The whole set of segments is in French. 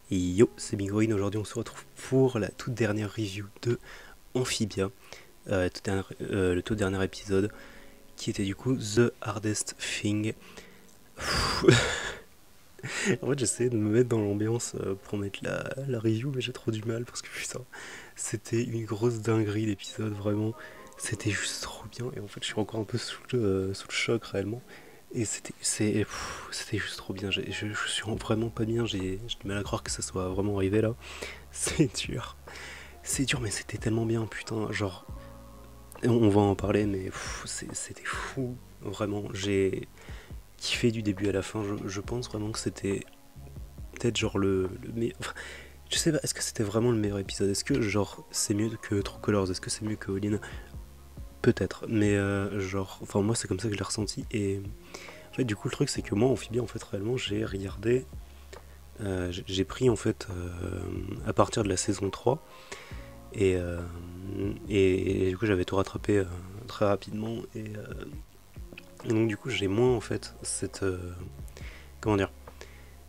Yo, c'est Migorine. Aujourd'hui on se retrouve pour la toute dernière review de Amphibia, le tout dernier épisode qui était du coup The Hardest Thing. En fait j'essayais de me mettre dans l'ambiance pour mettre la review, mais j'ai trop du mal parce que putain, c'était une grosse dinguerie l'épisode, vraiment. C'était juste trop bien et en fait je suis encore un peu sous le choc réellement. Et c'était juste trop bien, je suis vraiment pas bien, j'ai du mal à croire que ça soit vraiment arrivé là. C'est dur. C'est dur, mais c'était tellement bien, putain. Genre, on va en parler, mais c'était fou. Vraiment, j'ai kiffé du début à la fin. Je pense vraiment que c'était peut-être genre le meilleur. Enfin, je sais pas, est-ce que c'était vraiment le meilleur épisode? Est-ce que genre c'est mieux que True Colors? Est-ce que c'est mieux que All In? Peut-être, mais genre, enfin moi c'est comme ça que je l'ai ressenti. Et en fait, du coup, le truc c'est que moi, Amphibia, en fait, réellement, j'ai regardé. J'ai pris en fait à partir de la saison 3. Et, euh, et du coup, j'avais tout rattrapé très rapidement. Et donc, du coup, j'ai moins en fait cette. Comment dire?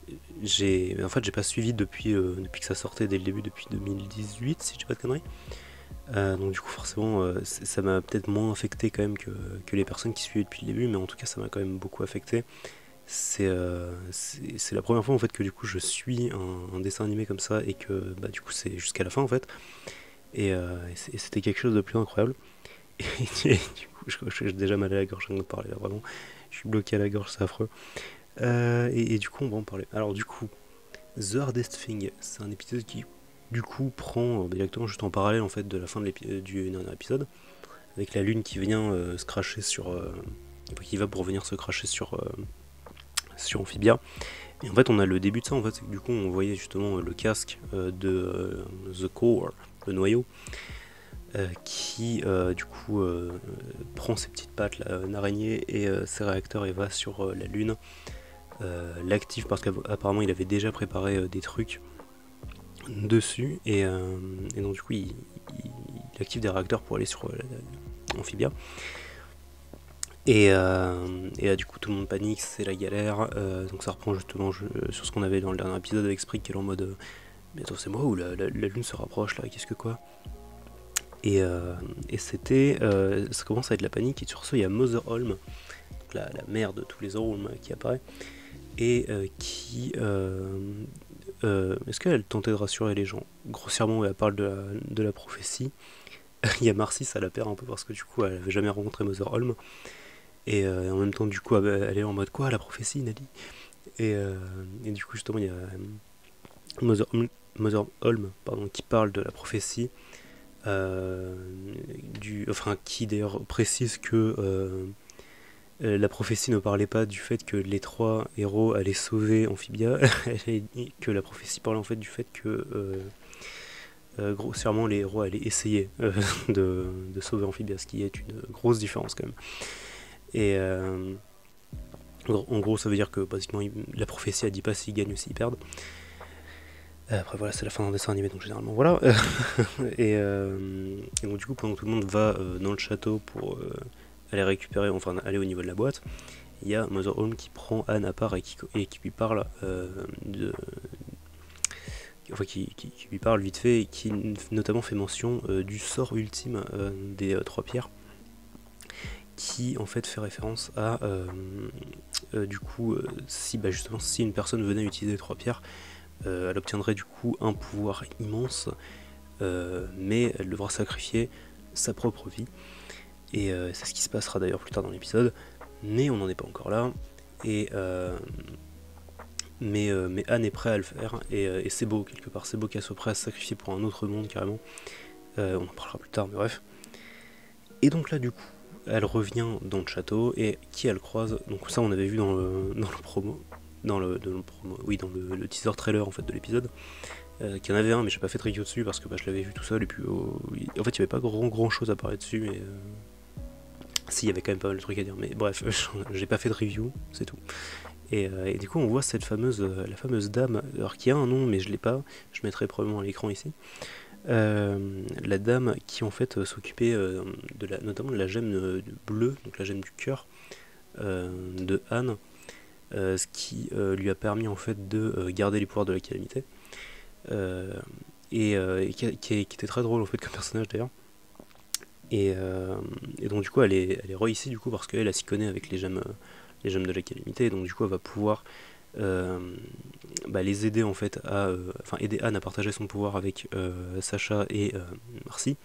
En fait, j'ai pas suivi depuis que ça sortait dès le début, depuis 2018, si je dis pas de conneries. Donc, du coup, forcément, ça m'a peut-être moins affecté quand même que les personnes qui suivaient depuis le début, mais en tout cas, ça m'a quand même beaucoup affecté. C'est la première fois en fait que du coup je suis un dessin animé comme ça et que bah, du coup c'est jusqu'à la fin en fait. Et c'était quelque chose de plus incroyable. Et du coup, je suis déjà mal à la gorge rien de parler là, vraiment. Je suis bloqué à la gorge, c'est affreux. Et du coup, on va en parler. Alors, du coup, The Hardest Thing, c'est un épisode qui, du coup, prend directement juste en parallèle en fait de la fin du dernier épisode, avec la lune qui vient se cracher sur. Qui va pour venir se cracher sur Amphibia. Et en fait, on a le début de ça, en fait, c'est que du coup, on voyait justement le casque de The Core, le noyau, qui du coup prend ses petites pattes, là, une araignée, et ses réacteurs et va sur la Lune. L'active parce qu'apparemment il avait déjà préparé des trucs dessus et donc du coup il active des réacteurs pour aller sur Amphibia. Et du coup tout le monde panique, c'est la galère. Donc ça reprend justement sur ce qu'on avait dans le dernier épisode avec Sprig qui est en mode mais attends c'est moi ou la Lune se rapproche là, qu'est-ce que quoi. Et ça commence à être la panique, et sur ce il y a Mother Holm, donc la mère de tous les Holm qui apparaît, et est-ce qu'elle tentait de rassurer les gens? Grossièrement, elle parle de la prophétie. Il y a Marcy, ça la perd un peu parce que du coup, elle avait jamais rencontré Mother Holm. Et en même temps, du coup, elle est en mode quoi, la prophétie, Nali? Et du coup, justement, il y a Mother Holm, pardon, qui parle de la prophétie. Enfin, qui d'ailleurs précise que la prophétie ne parlait pas du fait que les trois héros allaient sauver Amphibia, que la prophétie parlait en fait du fait que grossièrement les héros allaient essayer de sauver Amphibia, ce qui est une grosse différence quand même. Et en gros, ça veut dire que basiquement la prophétie a dit pas s'ils gagnent ou s'ils perdent. Après voilà, c'est la fin d'un dessin animé, donc généralement voilà. Et donc du coup, pendant que tout le monde va dans le château pour aller récupérer, enfin aller au niveau de la boîte, il y a Mother Home qui prend Anne à part et qui lui parle enfin, qui lui parle vite fait et qui notamment fait mention du sort ultime des trois pierres, qui en fait fait référence à du coup si bah, justement si une personne venait utiliser les trois pierres, elle obtiendrait du coup un pouvoir immense, mais elle devra sacrifier sa propre vie. Et c'est ce qui se passera d'ailleurs plus tard dans l'épisode, mais on n'en est pas encore là. Mais Anne est prête à le faire, et c'est beau quelque part, c'est beau qu'elle soit prête à se sacrifier pour un autre monde carrément. On en parlera plus tard, mais bref. Et donc là du coup, elle revient dans le château, et qui elle croise? Donc ça on avait vu dans le promo, oui, dans le teaser trailer en fait de l'épisode, qu'il y en avait un, mais j'ai pas fait de review dessus parce que bah, je l'avais vu tout seul, et puis en fait il y avait pas grand chose à parler dessus, mais s'il y avait quand même pas mal de trucs à dire, mais bref, j'ai pas fait de review, c'est tout. Et du coup, on voit la fameuse dame, alors qui a un nom, mais je l'ai pas, je mettrai probablement à l'écran ici. La dame qui en fait s'occupait notamment de la gemme bleue, donc la gemme du cœur de Anne, ce qui lui a permis en fait de garder les pouvoirs de la calamité. Euh, et qui était très drôle en fait comme personnage d'ailleurs. Et, euh, et donc du coup elle est réussie du coup parce qu'elle s'y connaît avec les gemmes de la calamité, et donc du coup elle va pouvoir euh, les aider en fait enfin aider Anne à partager son pouvoir avec Sacha et Marcy.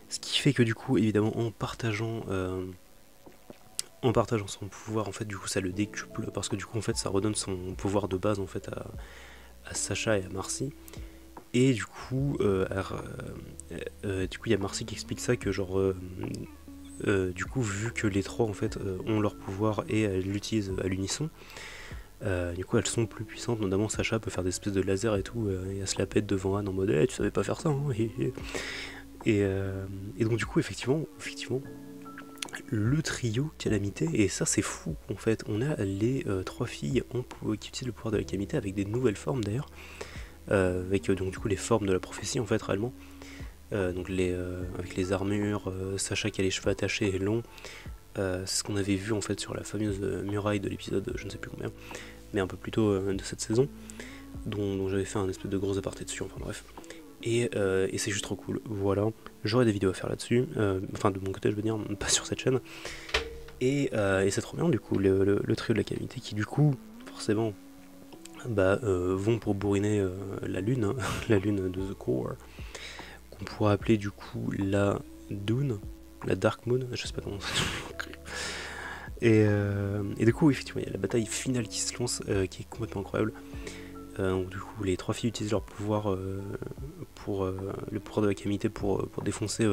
Ce qui fait que du coup évidemment en partageant son pouvoir en fait du coup ça le décuple, parce que du coup en fait ça redonne son pouvoir de base en fait à Sacha et à Marcy. Et du coup il y a Marcy qui explique ça, que genre du coup vu que les trois en fait ont leur pouvoir et elles l'utilisent à l'unisson, du coup elles sont plus puissantes, notamment Sacha peut faire des espèces de lasers et tout, et elle se la pète devant Anne en mode tu savais pas faire ça hein. Et donc du coup effectivement le trio Calamité, et ça c'est fou en fait, on a les trois filles qui utilisent le pouvoir de la Calamité avec des nouvelles formes d'ailleurs, avec donc du coup les formes de la prophétie en fait réellement. Donc avec les armures, Sacha qui a les cheveux attachés et longs, c'est ce qu'on avait vu en fait sur la fameuse muraille de l'épisode je ne sais plus combien, mais un peu plus tôt de cette saison, dont j'avais fait un espèce de gros aparté dessus, enfin bref. Et c'est juste trop cool, voilà. J'aurai des vidéos à faire là-dessus, enfin de mon côté je veux dire, pas sur cette chaîne. Et c'est trop bien du coup, le trio de la calamité qui du coup, forcément, vont pour bourriner la lune, hein, la lune de The Core, qu'on pourrait appeler du coup la Dune, la Dark Moon, je sais pas comment ça s'appelle. Et du coup, effectivement, il y a la bataille finale qui se lance, qui est complètement incroyable. Donc, du coup, les trois filles utilisent leur pouvoir pour le pouvoir de la calamité pour défoncer.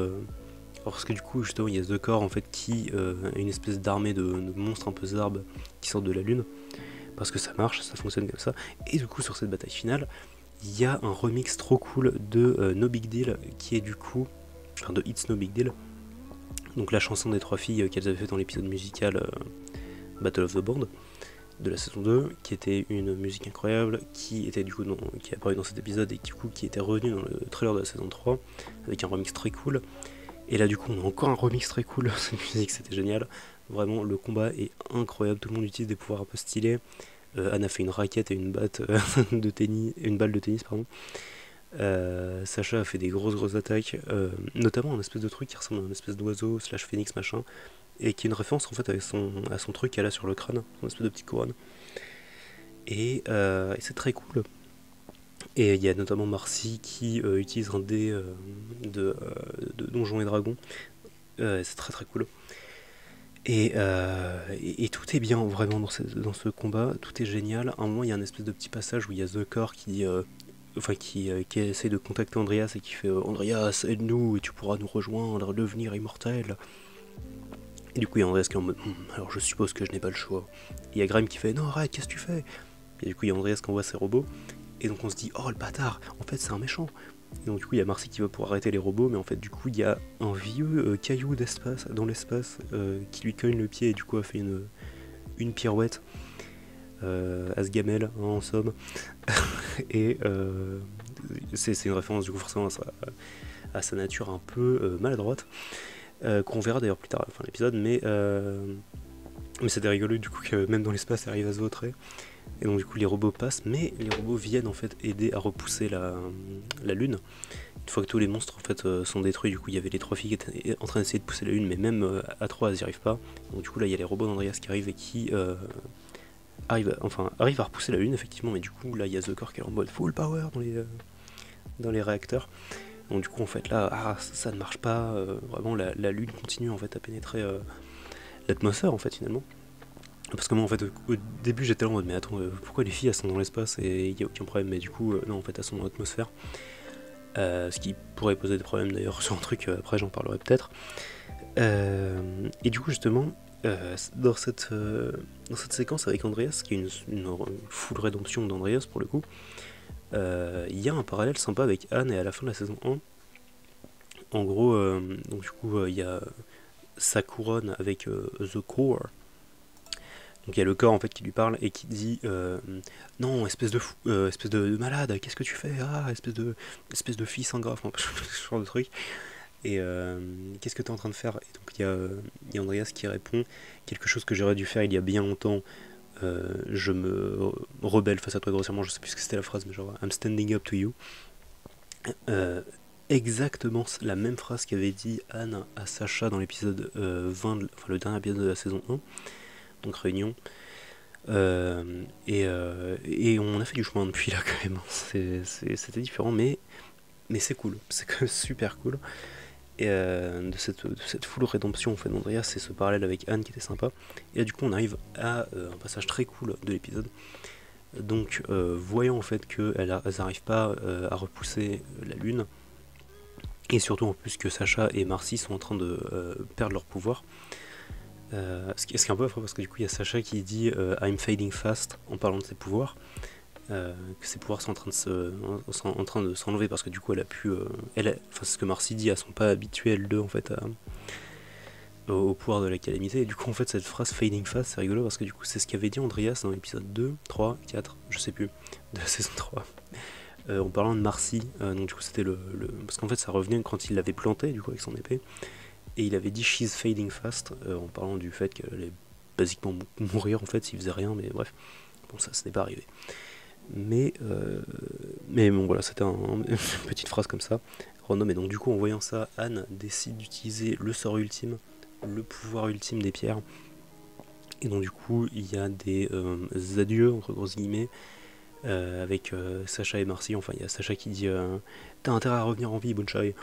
Parce que du coup, justement, il y a The Core en fait qui est une espèce d'armée de monstres un peu zarbes qui sortent de la lune. Parce que ça marche, ça fonctionne comme ça. Et du coup, sur cette bataille finale, il y a un remix trop cool de No Big Deal, qui est du coup, enfin de It's No Big Deal, donc la chanson des trois filles qu'elles avaient fait dans l'épisode musical Battle of the Band de la saison 2, qui était une musique incroyable, qui était du coup qui est apparu dans cet épisode et du coup qui était revenu dans le trailer de la saison 3 avec un remix très cool. Et là du coup on a encore un remix très cool, cette musique c'était génial, vraiment le combat est incroyable, tout le monde utilise des pouvoirs un peu stylés. Anne a fait une raquette et une batte de tennis, une balle de tennis pardon. Sacha a fait des grosses attaques, notamment un espèce de truc qui ressemble à un espèce d'oiseau slash phénix machin, et qui est une référence en fait à son truc qu'elle a sur le crâne, son espèce de petite couronne. Et c'est très cool. Et il y a notamment Marcy qui utilise un dé de Donjons et Dragons. C'est très cool. Et tout est bien vraiment dans ce combat, tout est génial. À un moment, il y a un espèce de petit passage où il y a The Core qui essaie de contacter Andreas et qui fait Andreas, aide-nous et tu pourras nous rejoindre, devenir immortel. Et du coup, il y a Andreas qui est en mode alors je suppose que je n'ai pas le choix. Et il y a Graham qui fait non, arrête, qu'est-ce que tu fais? Et du coup, il y a Andreas qui envoie ses robots. Et donc, on se dit oh le bâtard, en fait, c'est un méchant. Et donc, du coup, il y a Marcy qui va pouvoir arrêter les robots, mais en fait, du coup, il y a un vieux caillou d'espace dans l'espace qui lui cogne le pied et du coup, a fait une pirouette à ce gamelle, hein, en somme. Et c'est une référence, du coup, forcément à sa nature un peu maladroite. Qu'on verra d'ailleurs plus tard à la fin de l'épisode, mais c'était rigolo du coup que même dans l'espace elle arrive à se vautrer. Et donc du coup les robots passent, mais les robots viennent en fait aider à repousser la lune. Une fois que tous les monstres en fait sont détruits, du coup il y avait les trois filles qui étaient en train d'essayer de pousser la lune, mais même à trois elles n'y arrivent pas. Donc du coup là il y a les robots d'Andreas qui arrivent et qui arrivent à repousser la lune effectivement, mais du coup là il y a The Core qui est en mode full power dans les réacteurs. Donc du coup en fait là ça ne marche pas, vraiment la lune continue en fait à pénétrer l'atmosphère en fait finalement. Parce que moi en fait au début j'étais là en mode mais attends pourquoi les filles elles sont dans l'espace et il n'y a aucun problème, mais du coup non en fait elles sont dans l'atmosphère. Ce qui pourrait poser des problèmes d'ailleurs sur un truc, après j'en parlerai peut-être. Et du coup justement dans cette séquence avec Andreas, qui est une full rédemption d'Andreas pour le coup, il y a un parallèle sympa avec Anne et à la fin de la saison 1. En gros, donc du coup, il y a sa couronne avec The Core. Donc il y a le corps en fait qui lui parle et qui dit non, espèce de fou, espèce de malade, qu'est-ce que tu fais? Ah, espèce de fils ingrat, enfin, ce genre de truc. Et qu'est-ce que tu es en train de faire? Et donc il y a Andreas qui répond quelque chose que j'aurais dû faire il y a bien longtemps, je me rebelle face à toi grossièrement, je sais plus ce que c'était la phrase, mais genre I'm standing up to you. Exactement la même phrase qu'avait dit Anne à Sacha dans l'épisode 20, enfin le dernier épisode de la saison 1, donc réunion. Et on a fait du chemin depuis là quand même, c'était différent, mais c'est cool, c'est quand même super cool. Et de cette full rédemption en fait d'Andrea, c'est ce parallèle avec Anne qui était sympa. Et là du coup on arrive à un passage très cool de l'épisode. Donc voyant en fait qu'elles n'arrivent pas à repousser la lune, et surtout en plus que Sacha et Marcy sont en train de perdre leur pouvoir. Ce qui est un peu affreux parce que du coup il y a Sacha qui dit I'm fading fast en parlant de ses pouvoirs. Que ses pouvoirs sont en train de s'enlever parce que du coup elle a pu enfin c'est ce que Marcy dit, elles sont pas habituées elles deux en fait au pouvoir de la calamité, et du coup en fait cette phrase fading fast c'est rigolo parce que du coup c'est ce qu'avait dit Andreas dans l'épisode 2, 3, 4, je sais plus, de la saison 3 en parlant de Marcy. Donc du coup c'était parce qu'en fait ça revenait quand il l'avait planté du coup avec son épée, et il avait dit she's fading fast en parlant du fait qu'elle allait basiquement mourir en fait s'il faisait rien, mais bref, bon ça n'est pas arrivé. Mais bon voilà, c'était une petite phrase comme ça, random. Et donc du coup en voyant ça, Anne décide d'utiliser le sort ultime, le pouvoir ultime des pierres. Et donc du coup il y a des adieux entre grosses guillemets avec Sacha et Marcy. Enfin il y a Sacha qui dit t'as intérêt à revenir en vie Bonchai.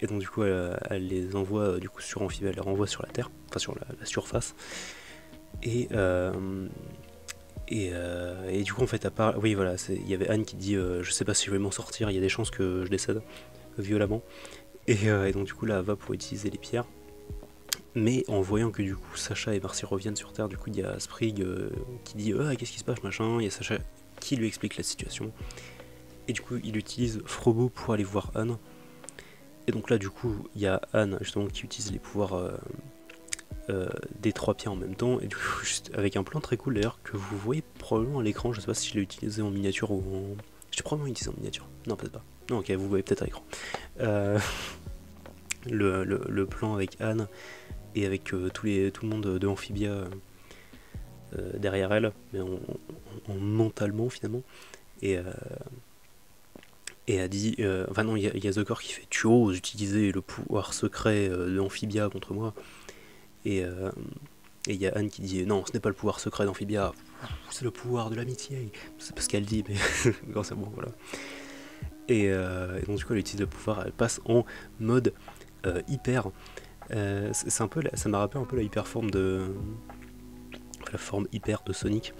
Et donc du coup elle les envoie du coup sur Amphibia, elle les renvoie sur la terre, enfin sur la surface. Et du coup en fait à part, oui voilà, il y avait Anne qui dit je sais pas si je vais m'en sortir, il y a des chances que je décède violemment. Et donc du coup là elle va pour utiliser les pierres. Mais en voyant que du coup Sacha et Marcy reviennent sur Terre, du coup il y a Sprig qui dit qu'est-ce qui se passe machin, il y a Sacha qui lui explique la situation. Et du coup il utilise Frobo pour aller voir Anne. Et donc là du coup il y a Anne justement qui utilise les pouvoirs des trois pierres en même temps, et du coup juste avec un plan très cool d'ailleurs que vous voyez probablement à l'écran. Je sais pas si je l'ai utilisé en miniature ou en... J'ai probablement utilisé en miniature, non peut-être pas, non ok vous voyez peut-être à l'écran le plan avec Anne et avec tout le monde de Amphibia derrière elle, mais en mentalement finalement. Et elle dit, enfin non, il y a The Core qui fait tu oses utiliser le pouvoir secret de Amphibia contre moi. Et il y a Anne qui dit non, ce n'est pas le pouvoir secret d'Amphibia, c'est le pouvoir de l'amitié. C'est pas ce qu'elle dit, mais c'est bon, voilà. Et donc du coup elle utilise le pouvoir, elle passe en mode hyper. C'est un peu, ça m'a rappelé un peu la hyper forme de, la forme hyper de Sonic.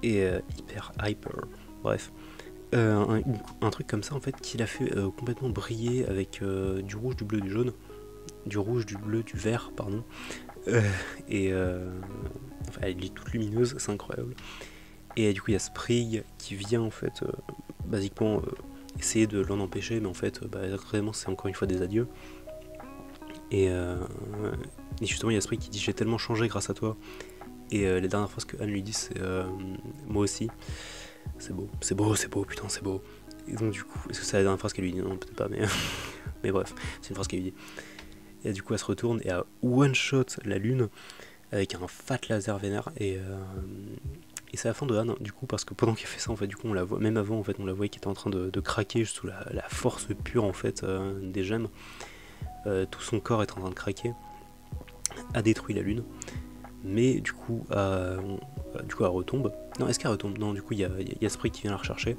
Hyper hyper. Bref. Un truc comme ça en fait qui l'a fait complètement briller avec du rouge, du bleu, du jaune. Du rouge, du bleu, du vert, pardon. Enfin, elle est toute lumineuse, c'est incroyable. Et du coup, il y a Sprig qui vient en fait, basiquement, essayer de l'en empêcher, mais en fait, vraiment, c'est encore une fois des adieux. Et justement, il y a Sprig qui dit j'ai tellement changé grâce à toi. Et les dernières phrases que Anne lui dit, c'est moi aussi. C'est beau, c'est beau, c'est beau, putain, c'est beau. Et donc, du coup, est-ce que c'est la dernière phrase qu'elle lui dit? Non, peut-être pas, mais, mais bref, c'est une phrase qu'elle lui dit. Et du coup elle se retourne et elle one shot la lune avec un fat laser vénère, et c'est la fin de Anne du coup, parce que pendant qu'elle fait ça en fait du coup on la voit, même avant en fait on la voyait qui était en train de craquer sous la force pure en fait des gemmes. Tout son corps est en train de craquer, a détruit la lune, mais du coup elle retombe. Non, est-ce qu'elle retombe? Non, du coup il y a Sprig qui vient la rechercher,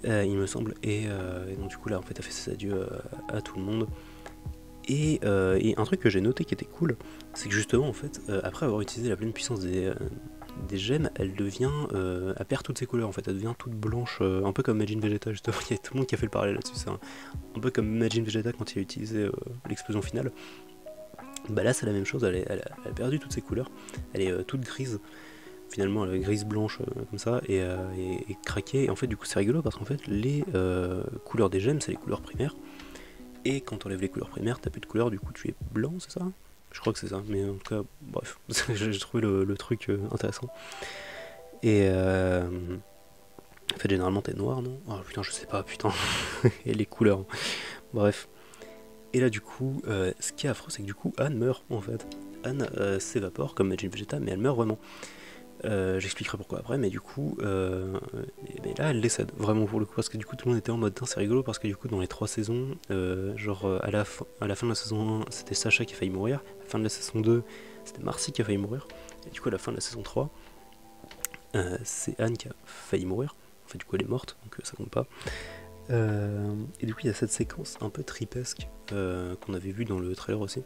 il me semble, et donc du coup là en fait elle fait ses adieux à tout le monde. Et un truc que j'ai noté qui était cool, c'est que justement en fait, après avoir utilisé la pleine puissance des gemmes, elle perd toutes ses couleurs en fait, elle devient toute blanche, un peu comme Majin Vegeta justement. Il y a tout le monde qui a fait le parallèle là-dessus, c'est un peu comme Majin Vegeta quand il a utilisé l'explosion finale. Bah là c'est la même chose, elle a perdu toutes ses couleurs, elle est toute grise, finalement elle est grise blanche comme ça, et craquée. Et en fait du coup c'est rigolo parce qu'en fait les couleurs des gemmes c'est les couleurs primaires. Et quand tu enlèves les couleurs primaires, t'as plus de couleur, du coup tu es blanc, c'est ça? Je crois que c'est ça, mais en tout cas, bref, j'ai trouvé le truc intéressant. Et en fait, généralement t'es noir, non? Oh putain, je sais pas, putain. Et les couleurs. Bref. Et là, du coup, ce qui est affreux, c'est que du coup, Anne meurt, en fait. Anne s'évapore comme Majin Vegeta, mais elle meurt vraiment. J'expliquerai pourquoi après, mais du coup, et ben là elle décède, vraiment pour le coup, parce que du coup tout le monde était en mode, c'est rigolo, parce que du coup dans les 3 saisons, à la fin de la saison 1, c'était Sacha qui a failli mourir, à la fin de la saison 2, c'était Marcy qui a failli mourir, et du coup à la fin de la saison 3, c'est Anne qui a failli mourir, en fait du coup elle est morte, donc ça compte pas. Et du coup il y a cette séquence un peu tripesque qu'on avait vu dans le trailer aussi,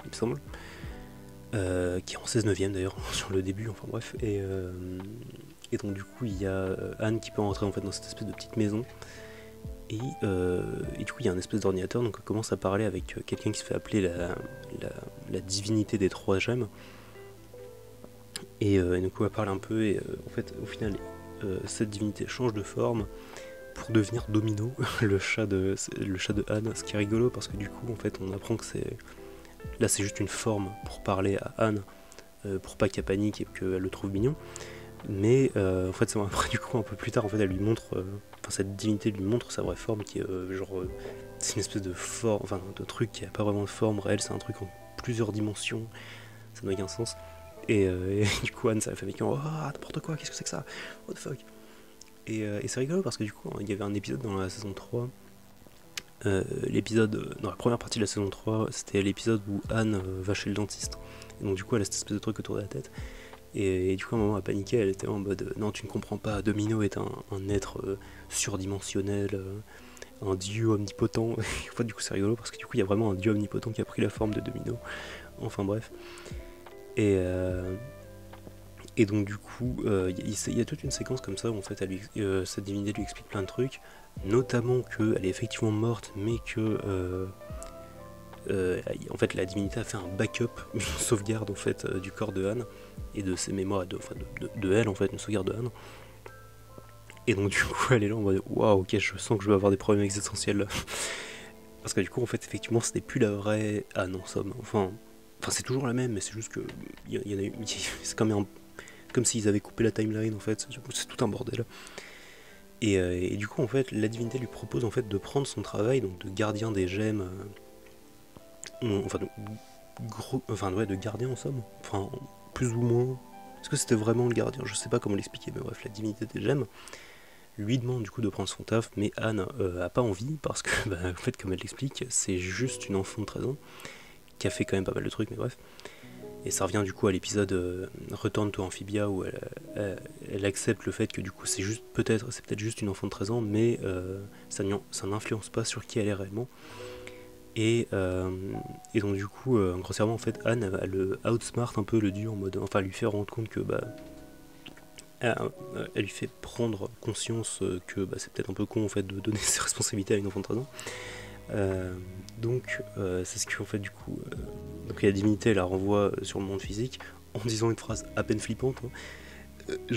il me semble. Qui est en 16 neuvième d'ailleurs sur le début, enfin bref, et donc du coup il y a Anne qui peut rentrer en fait dans cette espèce de petite maison, et du coup il y a un espèce d'ordinateur, donc on commence à parler avec quelqu'un qui se fait appeler la divinité des 3 gemmes, et donc on va parler un peu, et en fait au final cette divinité change de forme pour devenir Domino, le chat de Anne, ce qui est rigolo parce que du coup en fait on apprend que c'est juste une forme pour parler à Anne, pour pas qu'elle panique et qu'elle le trouve mignon. Mais en fait, c'est après du coup un peu plus tard, en fait, elle lui montre, cette divinité lui montre sa vraie forme qui est c'est une espèce de forme, enfin de truc qui a pas vraiment de forme réelle, c'est un truc en plusieurs dimensions, ça n'a aucun sens. Et du coup Anne, ça l'a fait avec oh n'importe quoi, qu'est-ce que c'est que ça, what the fuck. Et c'est rigolo parce que du coup il y avait un épisode dans la saison 3. Dans la première partie de la saison 3, c'était l'épisode où Anne va chez le dentiste. Et donc du coup elle a cette espèce de truc autour de la tête. Et du coup à un moment elle paniquait, elle était en mode non tu ne comprends pas, Domino est un être surdimensionnel, un dieu omnipotent. Et en fait du coup c'est rigolo parce que du coup il y a vraiment un dieu omnipotent qui a pris la forme de Domino. Enfin bref. Et donc du coup, il y a toute une séquence comme ça où en fait cette divinité lui explique plein de trucs, notamment qu'elle est effectivement morte, mais que en fait la divinité a fait un backup, une sauvegarde en fait du corps de Anne et de ses mémoires, de elle en fait, une sauvegarde de Anne. Et donc du coup elle est là en mode waouh, ok, je sens que je vais avoir des problèmes existentiels là. Parce que du coup en fait effectivement c'était plus la vraie Anne en somme. Enfin c'est toujours la même, mais c'est juste que c'est comme s'ils avaient coupé la timeline en fait, c'est tout un bordel. Et du coup en fait la divinité lui propose en fait de prendre son travail donc de gardien des gemmes, de gardien en somme, enfin plus ou moins. Est-ce que c'était vraiment le gardien? Je sais pas comment l'expliquer, mais bref, la divinité des gemmes lui demande du coup de prendre son taf, mais Anne a pas envie parce que en fait comme elle l'explique, c'est juste une enfant de 13 ans qui a fait quand même pas mal de trucs, mais bref. Et ça revient du coup à l'épisode Return to Amphibia où elle accepte le fait que du coup c'est peut-être juste une enfant de 13 ans, mais ça n'influence pas sur qui elle est réellement. Et donc du coup, grossièrement en fait, Anne elle outsmart un peu le dieu en mode, enfin elle lui fait rendre compte que elle lui fait prendre conscience que c'est peut-être un peu con en fait de donner ses responsabilités à une enfant de 13 ans. Donc c'est ce qui en fait du coup donc la divinité la renvoie sur le monde physique en disant une phrase à peine flippante, hein.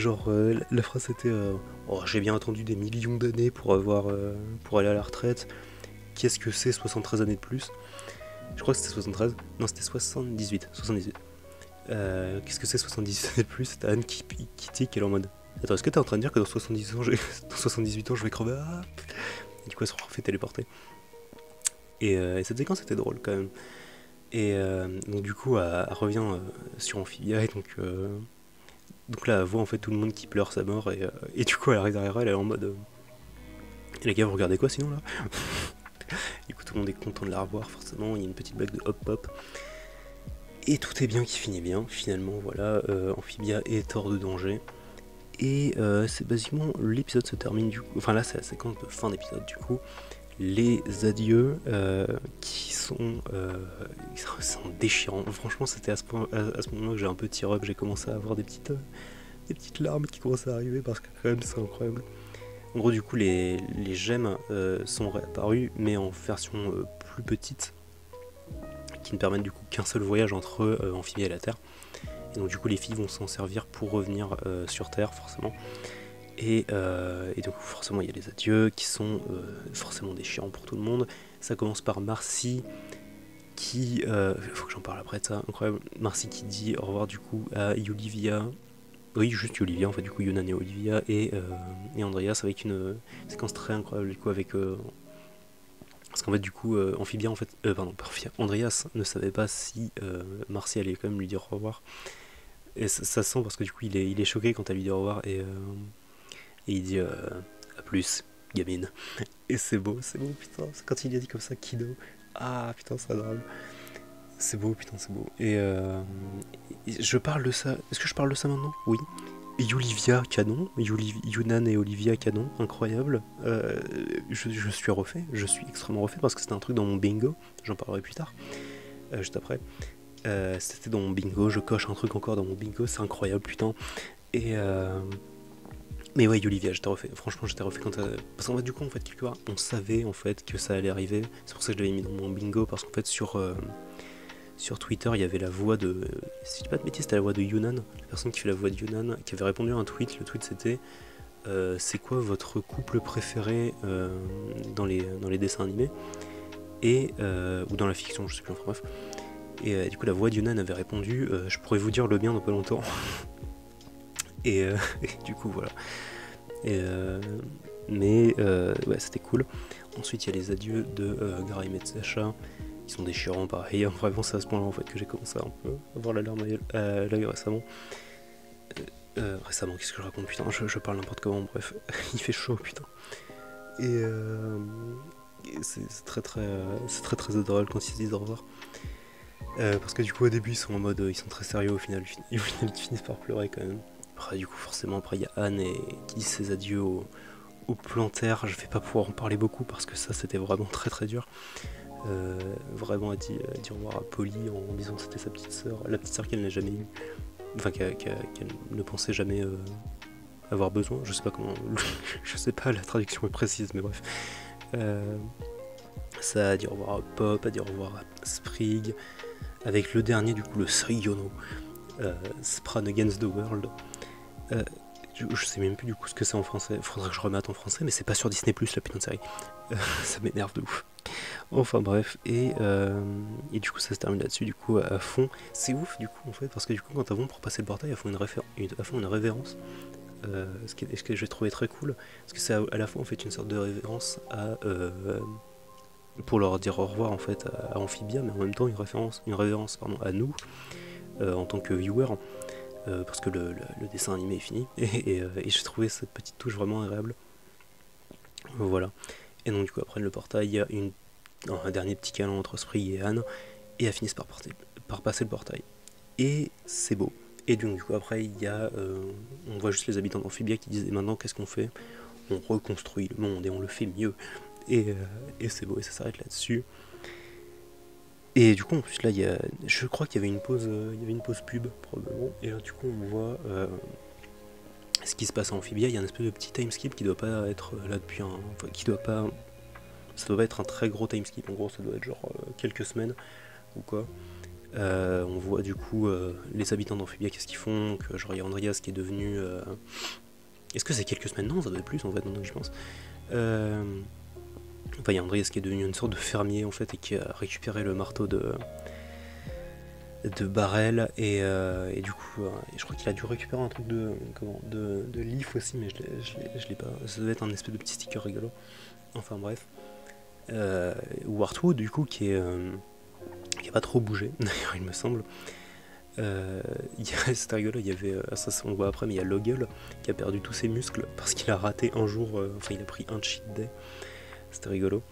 La phrase c'était oh, j'ai bien attendu des millions d'années pour aller à la retraite, qu'est-ce que c'est 73 années de plus. Je crois que c'était 73, non c'était 78. Qu'est-ce que c'est 78 années de plus. C'était Anne qui tique, elle est en mode attends, est-ce que t'es en train de dire que dans 78 ans je vais crever? Et du coup elle se refait téléporter. Et cette séquence était drôle quand même. Et donc du coup elle revient sur Amphibia, et donc là elle voit en fait tout le monde qui pleure sa mort, et du coup elle arrive derrière elle, elle est en mode et les gars vous regardez quoi sinon là? Du coup tout le monde est content de la revoir forcément, il y a une petite bague de hop hop. Et tout est bien qui finit bien, finalement voilà, Amphibia est hors de danger. Et c'est basiquement, l'épisode se termine du coup, enfin là c'est la séquence de fin d'épisode du coup. Les adieux qui sont déchirants. Franchement, c'était à ce moment-là que j'ai un peu tiré up, j'ai commencé à avoir des petites larmes qui commençaient à arriver parce que quand même c'est incroyable. En gros, du coup, les gemmes sont réapparues, mais en version plus petite, qui ne permettent du coup qu'un seul voyage entre Amphibia et la Terre. Et donc, du coup, les filles vont s'en servir pour revenir sur Terre, forcément. Et donc forcément il y a les adieux qui sont forcément déchirants pour tout le monde. Ça commence par Marcy qui... faut que j'en parle après de ça, incroyable. Marcy qui dit au revoir du coup à Olivia. Oui, juste Olivia en fait, du coup Yunan et Olivia et Andreas, avec une séquence très incroyable du coup avec Parce qu'en fait, du coup, Amphibia, en fait, pardon, pas Amphibia, Andreas ne savait pas si Marcy allait quand même lui dire au revoir. Et ça se sent parce que du coup, il est choqué quand elle lui dit au revoir et il dit à plus, gamine. Et c'est beau, putain. Quand il a dit comme ça, Kido. Ah putain, c'est adorable. C'est beau, putain, c'est beau. Et je parle de ça. Est-ce que je parle de ça maintenant? Oui. Yulivia canon, Yunan et Olivia canon, incroyable. Je suis refait, je suis extrêmement refait parce que c'était un truc dans mon bingo, j'en parlerai plus tard, juste après. C'était dans mon bingo, je coche un truc encore dans mon bingo, c'est incroyable, putain. Et mais ouais, Olivia, j'étais refait. Franchement, j'étais refait quand parce qu'en fait, du coup, en fait, quelque part, on savait en fait que ça allait arriver. C'est pour ça que je l'avais mis dans mon bingo parce qu'en fait, sur Twitter, il y avait la voix de. Si je dis pas de bêtises, c'était la voix de Yunan, la personne qui fait la voix de Yunan, qui avait répondu à un tweet. Le tweet c'était c'est quoi votre couple préféré dans les dessins animés ou dans la fiction, je sais plus, enfin bref. Et du coup, la voix de Yunan avait répondu je pourrais vous dire le bien dans pas longtemps. Et du coup, voilà. Ouais, c'était cool. Ensuite, il y a les adieux de Graham et de Sacha. Ils sont déchirants, pareil. Vraiment, c'est à ce point-là en fait que j'ai commencé à un peu avoir la larme à l'œil récemment. Récemment, qu'est-ce que je raconte, putain, je parle n'importe comment, bref. Il fait chaud, putain. Et c'est très adorable quand ils se disent au revoir. Parce que du coup, au début, ils sont en mode, ils sont très sérieux, au final, ils finissent par pleurer quand même. Après, du coup, forcément, après, il y a Anne qui dit ses adieux au plantaire. Je vais pas pouvoir en parler beaucoup parce que ça, c'était vraiment très dur. Vraiment, elle dit au revoir à Polly en disant que c'était sa petite sœur, la petite sœur qu'elle n'a jamais eue. Enfin, qu'elle ne pensait jamais avoir besoin. Je sais pas comment. Je sais pas, la traduction est précise, mais bref. Ça a dit au revoir à Pop, a dit au revoir à Sprig. Avec le dernier, du coup, le Sriyono. Spran Against the World. Je sais même plus du coup ce que c'est en français. Faudrait que je remette en français, mais c'est pas sur Disney Plus la putain de série. Ça m'énerve de ouf. Enfin bref, et du coup ça se termine là-dessus, du coup à fond. C'est ouf du coup en fait, parce que du coup quand avant pour passer le portail, elles font une révérence. Ce que j'ai trouvé très cool, parce que c'est à la fois en fait une sorte de révérence pour leur dire au revoir en fait à Amphibia, mais en même temps une révérence pardon, à nous en tant que viewer. Parce que le dessin animé est fini et j'ai trouvé cette petite touche vraiment agréable. Voilà. Et donc du coup après le portail, il y a un dernier petit câlin entre Sprig et Anne et elles finissent par passer le portail. Et c'est beau. Et donc du coup après il y a on voit juste les habitants d'Amphibia qui disent et maintenant qu'est-ce qu'on fait? On reconstruit le monde et on le fait mieux. Et c'est beau et ça s'arrête là-dessus. Et du coup, en plus, là, je crois qu'il y avait une pause pub, probablement. Et là, du coup, on voit ce qui se passe en Amphibia. Il y a un espèce de petit timeskip qui doit pas être là depuis enfin, qui doit pas. Ça doit pas être un très gros timeskip. En gros, ça doit être genre quelques semaines ou quoi. On voit du coup les habitants d'Amphibia, qu'est-ce qu'ils font. Que, genre, il y a Andreas qui est devenu. Est-ce que c'est quelques semaines? Non, ça doit être plus en fait, maintenant que je pense. Enfin, il y a Andreas qui est devenu une sorte de fermier en fait et qui a récupéré le marteau de Barrel et du coup je crois qu'il a dû récupérer un truc de Leaf aussi, mais je l'ai pas. Ça devait être un espèce de petit sticker rigolo. Enfin bref. Ou Artwood du coup qui a pas trop bougé d'ailleurs il me semble. C'était rigolo, il y avait ça on voit après, mais il y a Loggle qui a perdu tous ses muscles parce qu'il a raté un jour, enfin il a pris un cheat day. C'était rigolo.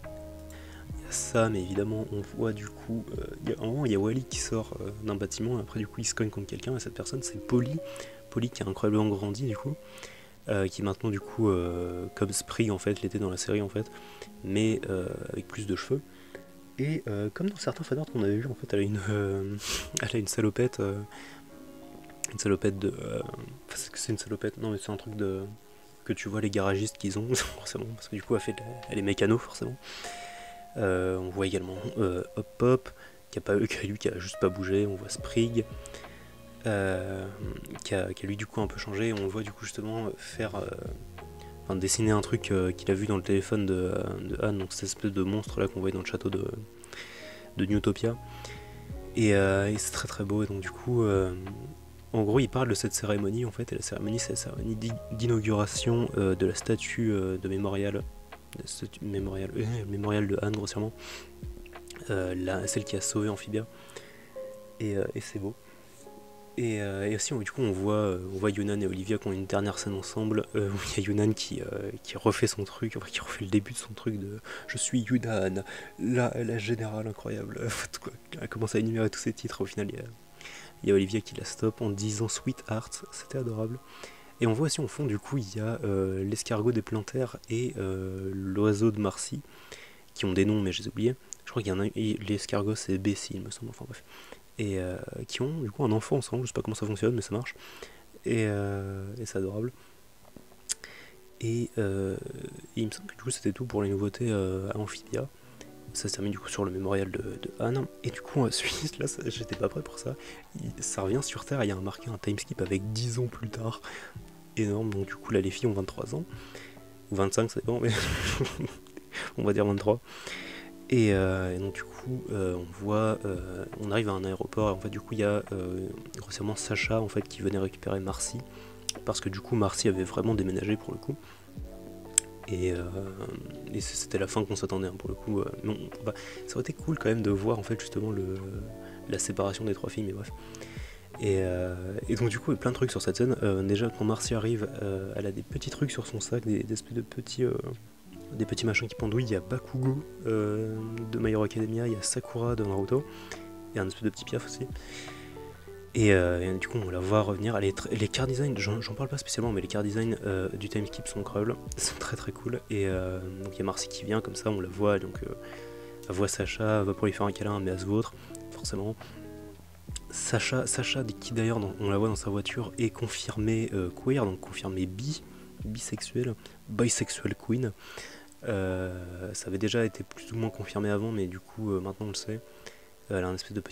Il y a ça, mais évidemment, on voit du coup. Il y a Wally qui sort d'un bâtiment, et après, du coup, il se cogne contre quelqu'un, et cette personne, c'est Polly. Polly qui a incroyablement grandi, du coup. Qui est maintenant, du coup, comme Sprig, en fait, l'était dans la série, en fait, mais avec plus de cheveux. Et comme dans certains fanarts qu'on avait vu, en fait, elle a une salopette. Une salopette de. Enfin, c'est une salopette, non, mais c'est un truc de. Que tu vois les garagistes qu'ils ont, forcément, parce que du coup elle est mécano, forcément. On voit également Hop Pop, qui a juste pas bougé. On voit Sprig, qui a lui du coup un peu changé. On le voit du coup justement dessiner un truc qu'il a vu dans le téléphone de Anne, donc cette espèce de monstre là qu'on voyait dans le château de Newtopia. Et c'est très beau, et donc du coup en gros, il parle de cette cérémonie en fait, et la cérémonie, c'est la cérémonie d'inauguration de la statue de mémorial le mémorial de Anne, grossièrement. Celle qui a sauvé Amphibia. Et c'est beau. Et aussi, du coup, on voit Yunan et Olivia qui ont une dernière scène ensemble, où il y a Yunan qui refait son truc, enfin, qui refait le début de son truc de « Je suis Yunan, la générale incroyable ». Elle commence à énumérer tous ses titres, au final, il y a Olivia qui la stoppe en disant « Sweetheart », c'était adorable. Et on voit aussi, au fond, du coup, il y a l'escargot des Plantaires et l'oiseau de Marcy, qui ont des noms, mais je les ai oubliés. Je crois qu'il y en a l'escargot, c'est Bessie, il me semble, enfin bref. Et qui ont du coup un enfant ensemble, je sais pas comment ça fonctionne mais ça marche, et c'est adorable. Et il me semble que du coup c'était tout pour les nouveautés à Amphibia. Ça se termine du coup sur le mémorial de Anne, et du coup ensuite, là j'étais pas prêt pour ça, ça revient sur Terre, il y a marqué un timeskip avec 10 ans plus tard, énorme, donc du coup là les filles ont 23 ans, ou 25 ça dépend, mais on va dire 23. Et donc du coup, on arrive à un aéroport, et en fait du coup il y a grossièrement Sacha en fait qui venait récupérer Marcy, parce que du coup Marcy avait vraiment déménagé pour le coup, et c'était la fin qu'on s'attendait hein, pour le coup. Ça aurait été cool quand même de voir en fait justement la séparation des trois filles, mais bref. Et donc du coup il y a plein de trucs sur cette scène. Déjà quand Marcy arrive, elle a des petits trucs sur son sac, des espèces de des petits machins qui pendouillent. Il y a Bakugo de My Hero Academia, il y a Sakura de Naruto, il y a un espèce de petit piaf aussi. Et du coup on la voit revenir. Les car design, j'en parle pas spécialement, mais les car design du timeskip sont incroyables, sont très très cool. Et donc il y a Marcy qui vient comme ça, on la voit, donc elle voit Sacha, elle va pour lui faire un câlin, mais elle se vautre, forcément. Sacha qui d'ailleurs on la voit dans sa voiture est confirmée queer, donc confirmée bisexuelle queen. Ça avait déjà été plus ou moins confirmé avant, mais du coup maintenant on le sait. Elle a un espèce de un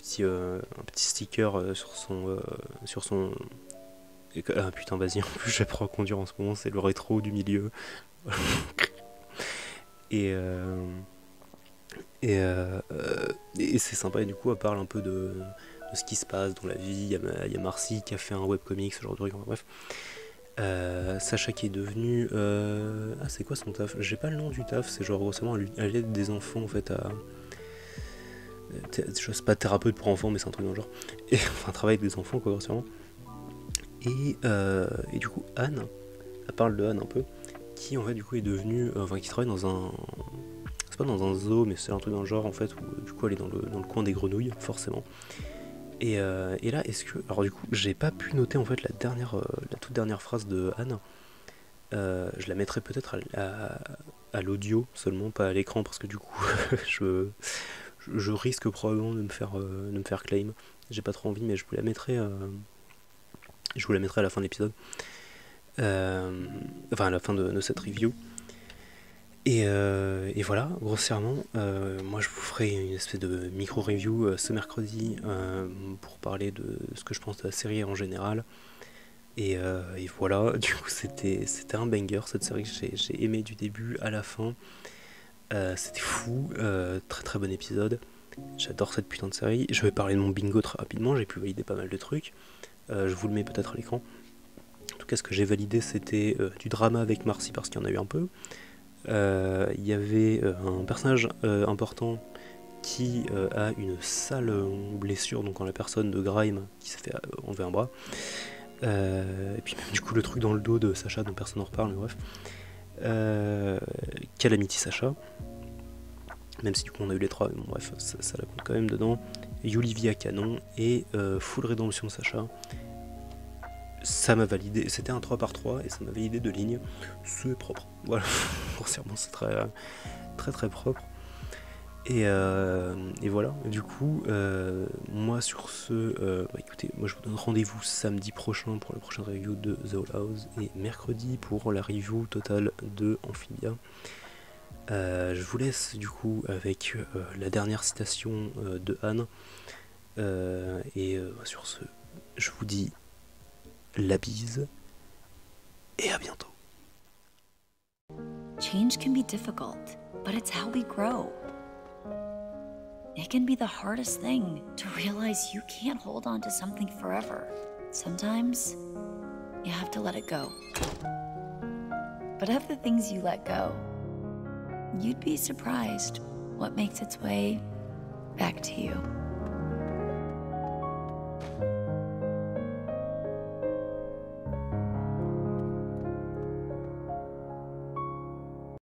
petit sticker sur son. Ah putain, vas-y, en plus j'apprends à conduire en ce moment, c'est le rétro du milieu. et c'est sympa, et du coup elle parle un peu de ce qui se passe dans la vie. Il y a Marcy qui a fait un webcomic, ce genre de truc, enfin, bref. Sacha qui est devenu... Ah, c'est quoi son taf? J'ai pas le nom du taf, c'est genre grossièrement elle aide des enfants en fait à... Je sais pas, thérapeute pour enfants, mais c'est un truc dans le genre. Et enfin, travaille avec des enfants quoi, grossièrement. Et du coup, Anne, elle parle de Anne un peu, qui en fait du coup est devenue... Enfin, qui travaille dans un... C'est pas dans un zoo, mais c'est un truc dans le genre en fait, où du coup elle est dans le coin des grenouilles, forcément. Et là, est-ce que... Alors du coup, j'ai pas pu noter en fait la toute dernière phrase de Anne. Je la mettrai peut-être à l'audio seulement, pas à l'écran, parce que du coup, je risque probablement de me faire claim. J'ai pas trop envie, mais je vous la mettrai à la fin de l'épisode. Enfin, à la fin de cette review. Et voilà, grossièrement, moi je vous ferai une espèce de micro-review ce mercredi pour parler de ce que je pense de la série en général. Et voilà, du coup c'était un banger cette série, j'ai aimé du début à la fin. C'était fou, très très bon épisode. J'adore cette putain de série. Je vais parler de mon bingo très rapidement, j'ai pu valider pas mal de trucs. Je vous le mets peut-être à l'écran. En tout cas, ce que j'ai validé, c'était du drama avec Marcy, parce qu'il y en a eu un peu. Il y avait un personnage important qui a une sale blessure, donc en la personne de Grime qui s'est fait enlever un bras. Et puis même du coup le truc dans le dos de Sacha dont personne n'en reparle, mais bref. Calamity Sacha, même si du coup on a eu les trois, mais bon bref, ça la compte quand même dedans. Yulivia Canon et Full Redemption Sacha. Ça m'a validé, c'était un 3x3 et ça m'a validé de ligne. C'est propre, voilà, grossièrement c'est très très très propre. Et voilà, du coup, moi sur ce, écoutez, moi je vous donne rendez-vous samedi prochain pour la prochaine review de The Owl House, et mercredi pour la review totale de Amphibia. Je vous laisse du coup avec la dernière citation de Anne, et sur ce, je vous dis la bise et à bientôt. Change can be difficult, but it's how we grow. It can be the hardest thing to realize you can't hold on to something forever. Sometimes you have to let it go. But of the things you let go, you'd be surprised what makes its way back to you.